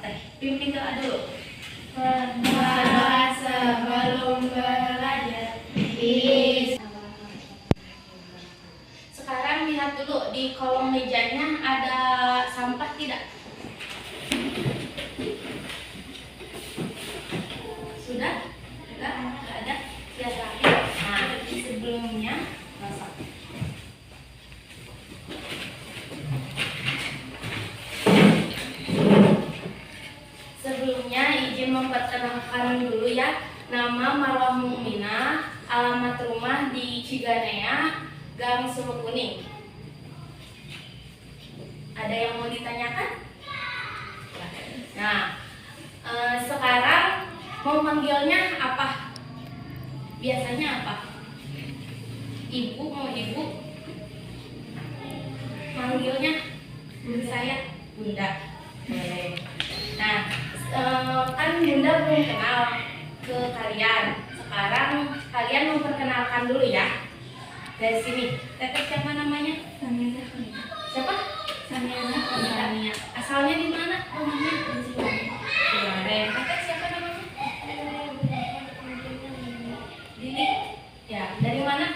teh. Pimpin doa dulu. Berdoa sebelum belajar. Sekarang lihat dulu di kolong mejanya ada sampah tidak? Sudah? Enggak ada. Lihat rapi. Nah, sebelumnya masak. Sebelumnya izin memperkenalkan dulu ya. Nama Marwah Mukminah, alamat rumah di Ciganea, Gang Sumur Kuning. Ada yang mau ditanyakan? Nah, sekarang mau manggilnya apa? Biasanya apa? Ibu, mau ibu? Manggilnya saya Bunda. Boleh. Nah, kan Bunda belum kenal ke kalian. Sekarang kalian memperkenalkan dulu ya. Dari sini. Teteh siapa namanya? Samia. Siapa? Samia. Asalnya di mana? Rumahnya? Di Cibareng. Teteh siapa namanya? Dini. Ya, dari mana?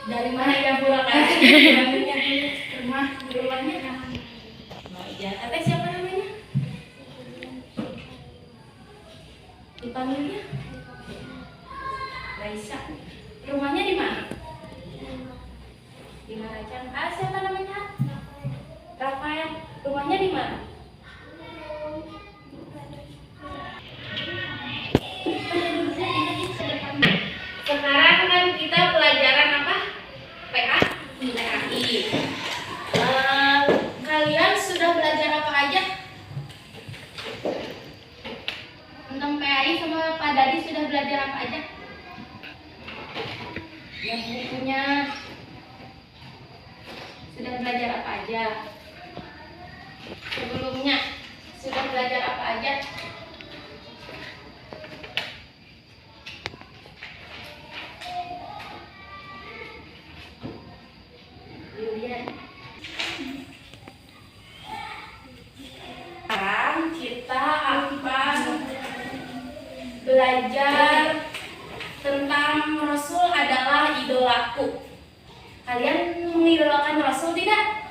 Dari mana ya Purwakarta? Rumahnya? Oh iya. Teteh siapa namanya? Dipanggilnya? Raisa. Rumahnya di mana? Di Maracang. Siapa namanya? Rafael. Rumahnya di mana? Sekarang kan kita pelajaran apa? PA? PAI. Kalian sudah belajar apa aja? Tentang PAI sama Pak Dadi sudah belajar apa aja? Yang bukunya sudah belajar apa aja? Sebelumnya sudah belajar apa aja? Julian. Sekarang kita akan belajar tentang Rasul adalah idolaku. Kalian mengidolakan Rasul tidak?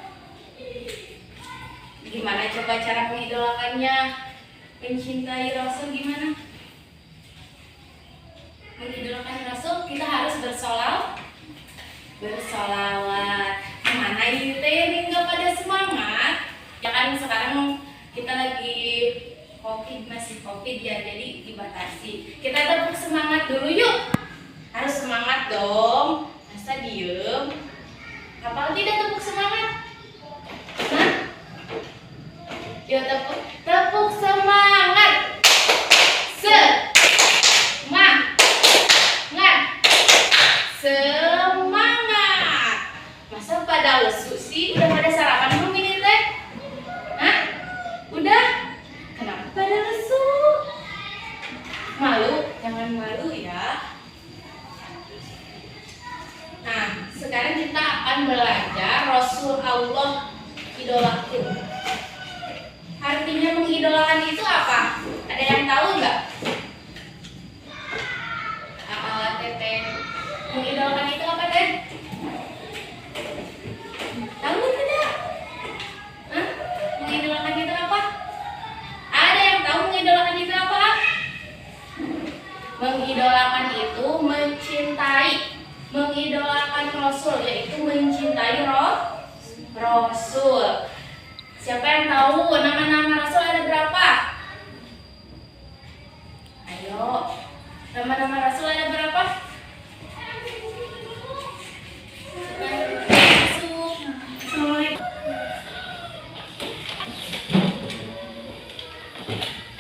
Gimana coba cara mengidolakannya? Mencintai Rasul gimana? Mengidolakan Rasul kita harus bersolawat. Mana ini teh nggak pada semangat? Ya kan sekarang kita lagi masih COVID ya, jadi dibatasi. Kita tepuk semangat dulu yuk. Harus semangat dong. Masa diem? Hafal tidak tepuk semangat? Hah? Yuk tepuk semangat. Semangat. Masa pada lesu sih? Udah pada sarapan belum ini teh? Hah? Udah? Kenapa pada lesu? Malu? Jangan malu ya. Nah, sekarang kita akan belajar Rasul Allah idolaku. Artinya mengidolakan itu apa? Ada yang tahu nggak? Teteh, mengidolakan itu apa teh? Tahu tidak? Hah? Mengidolakan itu apa? Ada yang tahu mengidolakan itu apa? Mengidolakan itu mencintai. Mengidolakan Rasul yaitu mencintai Rasul. Siapa yang tahu nama-nama Rasul ada berapa? Ayo, nama-nama Rasul ada berapa?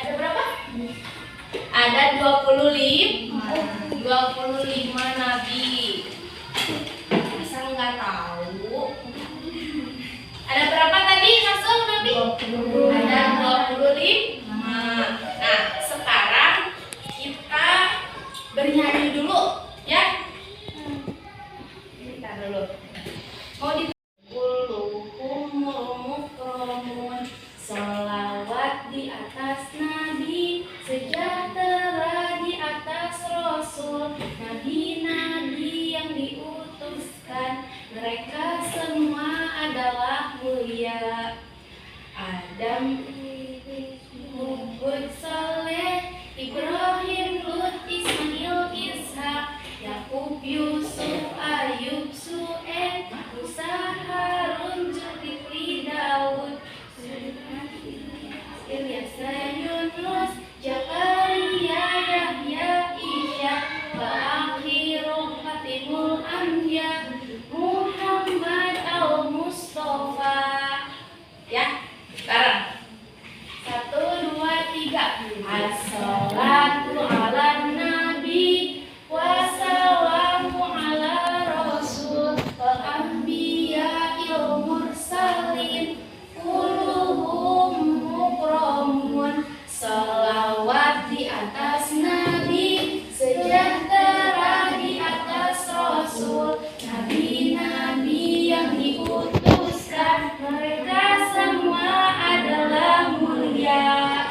Ada berapa? Ada 25 nabi. Masa nggak tahu? Ada berapa tadi Rasul nabi? 20. Ada 25. Nah, sekarang kita bernyanyi dulu ya. Kita dulu. Mau di adalah mulia. Adam, Hud, Saleh, Ibrahim, Lut, Ismail, Ishak, Yakub, Yusuf, Ayub, Su'ed, Musa, Harun, Zulkifli, Daud, Ilyas, Yunus, Zakaria, Yahya, Ishak, wa akhiru khatimul anbiya, Muhammad al-Mustafa. Ya, sekarang 1, 2, 3. Assalatu ala nabi wassalamu ala rasul wal anbiya'il mursalin kulluhum mukramun. Salawat di atas nabi, sejahtera di atas rasul, nabi-nabi yang diutuskan, mereka semua adalah mulia.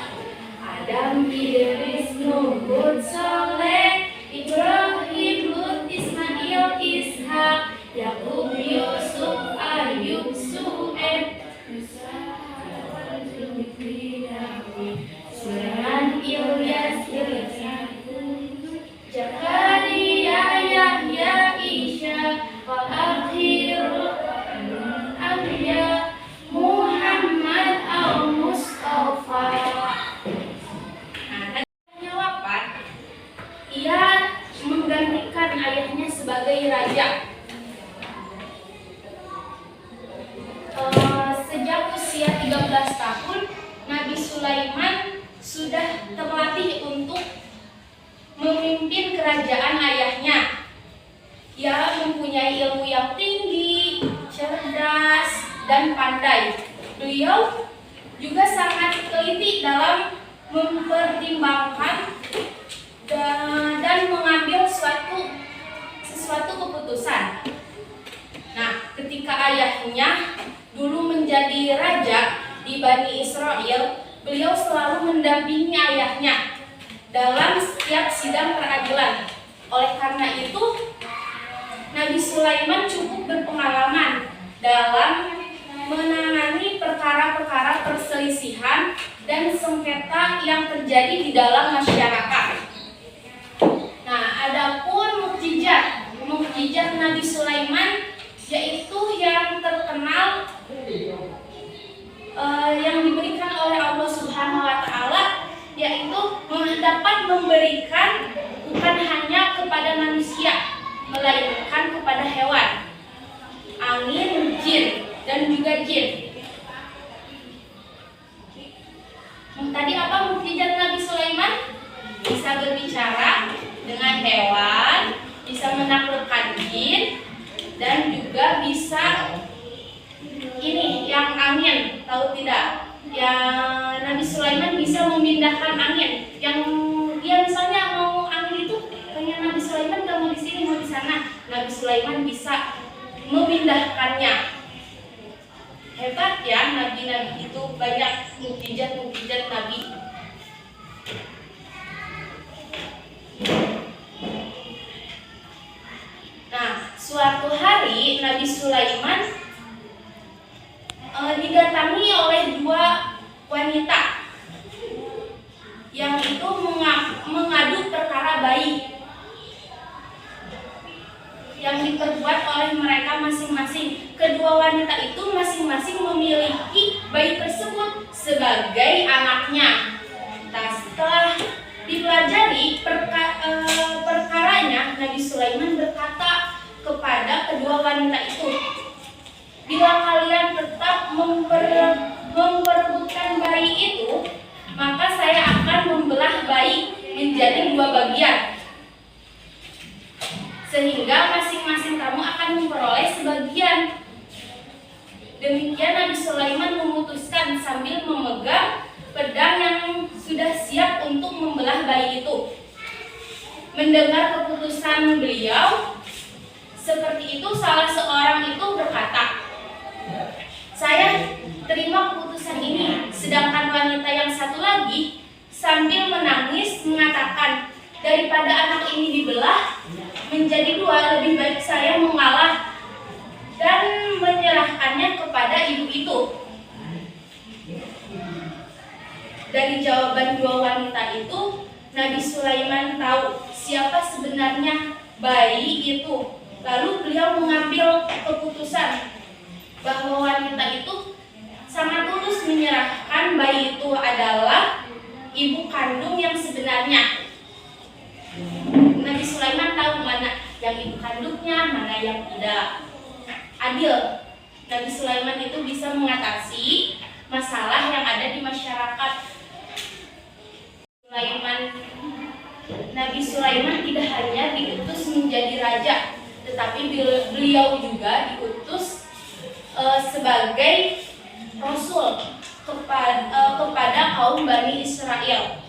Adam, Idris, Nuh, Hud, Saleh, Ibrahim, Lut, Ismail, Ishak, Yakub, Yusuf, Ayub, Su'ed, Musa, Harun, Zulkifli, Daud, Sulaiman, Ilyas, Zakaria, Yahya, Ishak, wal akhirul anbiya, Muhammad al-Mustafa. Nah, ayahnya wafat, ia menggantikan ayahnya sebagai raja. Sejak usia 13 tahun, Nabi Sulaiman sudah terlatih untuk memimpin kerajaan ayahnya. Ia mempunyai ilmu yang tinggi, cerdas, dan pandai. Beliau juga sangat teliti dalam mempertimbangkan dan mengambil sesuatu keputusan. Nah, ketika ayahnya dulu menjadi raja di Bani Israel, beliau selalu mendampingi ayahnya dalam setiap sidang peradilan. Oleh karena itu, Nabi Sulaiman cukup berpengalaman dalam menangani perkara-perkara perselisihan dan sengketa yang terjadi di dalam masyarakat. Nah, adapun mukjizat Nabi Sulaiman yaitu yang terkenal yang diberikan oleh Allah Subhanahu wa taala, yaitu dapat memberikan bukan hanya kepada manusia melainkan kepada hewan, angin, jin, dan juga jin. Tadi apa mukjizat Nabi Sulaiman? Bisa berbicara dengan hewan, bisa menaklukkan jin, dan juga bisa ini yang angin, tahu tidak? Yang Nabi Sulaiman bisa memindahkan angin. Yang dia misalnya mau angin itu, pengen Nabi Sulaiman gak mau di sini, mau di sana. Nabi Sulaiman bisa memindahkannya. Hebat ya, nabi-nabi itu, banyak mukjizat Nabi. Nah, suatu hari Nabi Sulaiman didatangi oleh 2 wanita yang itu mengadu perkara bayi yang diperbuat oleh mereka masing-masing. Kedua wanita itu masing-masing memiliki bayi tersebut sebagai anaknya. Nah, setelah dipelajari perkaranya, Nabi Sulaiman berkata kepada kedua wanita itu, bila kalian tetap memperebutkan bayi itu, maka saya akan membelah bayi menjadi 2 bagian, sehingga masing-masing kamu akan memperoleh sebagian. Demikian Nabi Sulaiman memutuskan sambil memegang pedang yang sudah siap untuk membelah bayi itu. Mendengar keputusan beliau seperti itu, salah seorang itu berkata, saya terima keputusan ini. Sedangkan wanita yang satu lagi sambil menangis mengatakan, daripada anak ini dibelah menjadi 2, lebih baik saya mengalah dan menyerahkannya kepada itu? Dari jawaban dua wanita itu, Nabi Sulaiman tahu siapa sebenarnya bayi itu. Lalu beliau mengambil keputusan bahwa wanita itu sangat tulus menyerahkan bayi itu adalah ibu kandung yang sebenarnya. Nabi Sulaiman tahu mana yang ibu kandungnya, mana yang tidak. Adil. Nabi Sulaiman itu bisa mengatasi masalah yang ada di masyarakat. Nabi Sulaiman tidak hanya diutus menjadi raja, tetapi beliau juga diutus sebagai rasul kepada kaum Bani Israel.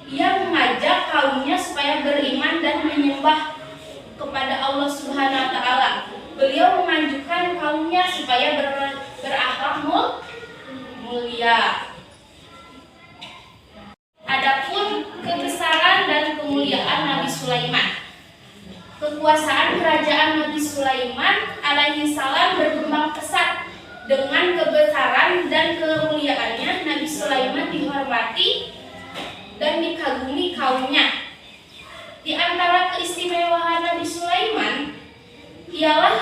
Ia mengajak kaumnya supaya beriman dan menyembah kepada Allah Subhanahu wa taala. Beliau menganjurkan kaumnya supaya berakhlak mulia. Adapun kebesaran dan kemuliaan Nabi Sulaiman. Kekuasaan kerajaan Nabi Sulaiman alaihi salam berkembang pesat. Dengan kebesaran dan kemuliaannya, Nabi Sulaiman dihormati dan dikagumi kaumnya. Di antara keistimewaan Nabi Sulaiman ialah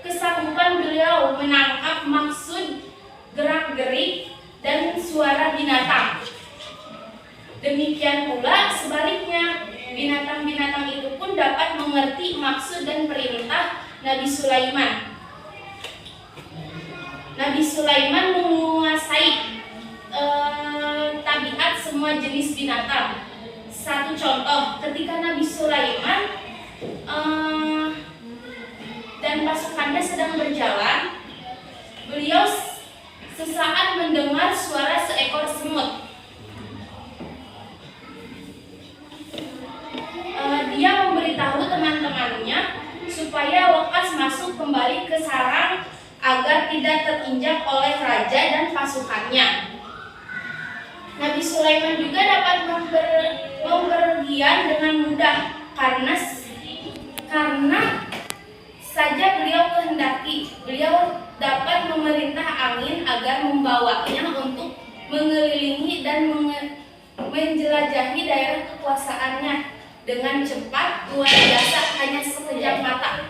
kesanggupan beliau menangkap maksud, gerak-gerik, dan suara binatang. Demikian pula sebaliknya, binatang-binatang itu pun dapat mengerti maksud dan perintah Nabi Sulaiman. Nabi Sulaiman menguasai tabiat semua jenis binatang. Satu contoh, ketika Nabi Sulaiman dan pasukannya sedang berjalan, beliau sesaat mendengar suara seekor semut. Dia memberitahu teman-temannya supaya lekas masuk kembali ke sarang agar tidak terinjak oleh raja dan pasukannya. Nabi Sulaiman juga dapat bepergian dengan mudah karena saja beliau kehendaki. Beliau dapat memerintah angin agar membawanya untuk mengelilingi dan menjelajahi daerah kekuasaannya dengan cepat luar biasa, hanya sekejap mata.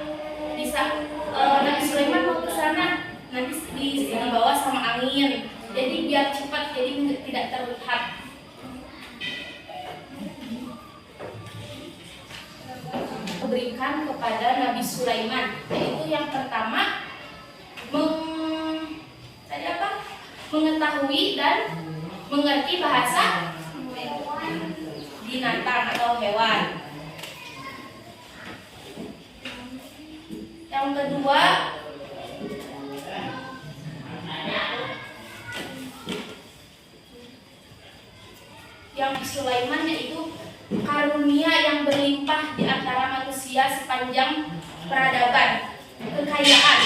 Bisa Nabi Sulaiman mau ke sana, nanti dibawa sama angin. Jadi biar cepat, jadi tidak terlihat. Berikan kepada Nabi Sulaiman, yaitu yang pertama mengetahui dan mengerti bahasa binatang atau hewan. Yang kedua, yang Sulaiman yaitu karunia yang berlimpah di antara manusia sepanjang peradaban, kekayaan.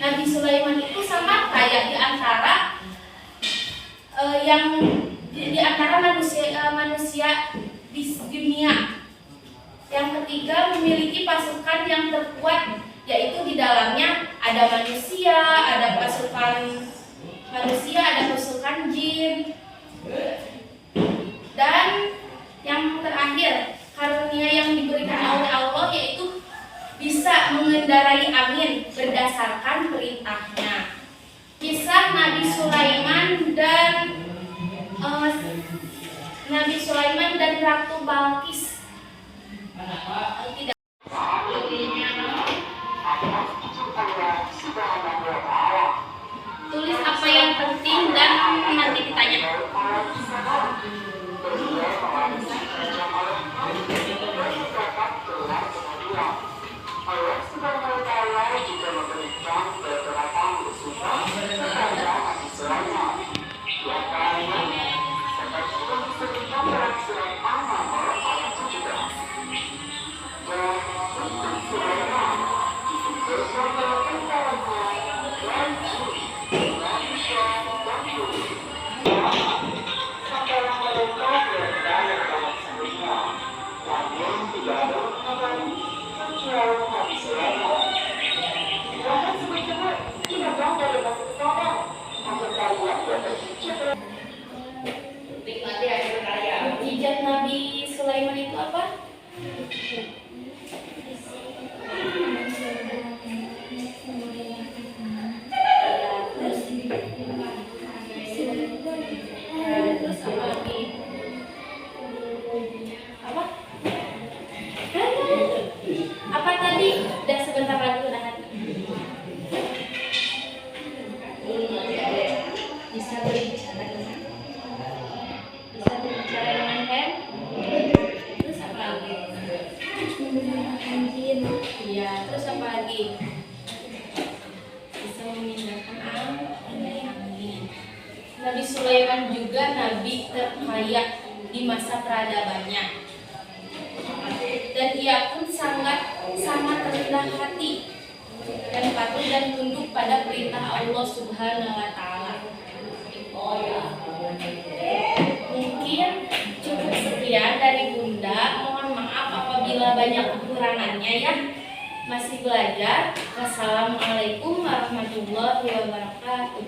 Nabi Sulaiman itu sangat kaya di antara manusia di dunia. Yang ketiga, memiliki pasukan yang terkuat, yaitu di dalamnya ada manusia, ada pasukan manusia, ada pasukan jin. Dan yang terakhir, karunia yang diberikan oleh Allah yaitu bisa mengendarai angin berdasarkan perintahnya. Kisah Nabi Sulaiman dan Ratu Balqis. Tulis apa yang penting dan nanti ditanya. Allah Subhanahu wa Ta'ala juga memberikan beberapa musibah kepada Nabi Sulaiman. Di antaranya seperti yang disebutkan dalam surat An-Naml ayat 17. Dan untuk Sulaiman dikumpulkan dalam antaranya dan jin, manusia dan bumi. Bisa berbicara dengan Hem. Terus apa lagi? Menggunakan jin. Iya, terus apa lagi? Bisa memindahkan angin. Nabi Sulaiman juga nabi terkaya di masa peradabannya. Dan ia pun sangat rendah hati dan patuh dan tunduk pada perintah Allah Subhanahu wa taala. Mungkin cukup sekian dari Bunda. Mohon maaf apabila banyak kekurangannya ya. Masih belajar. Wassalamualaikum warahmatullahi wabarakatuh.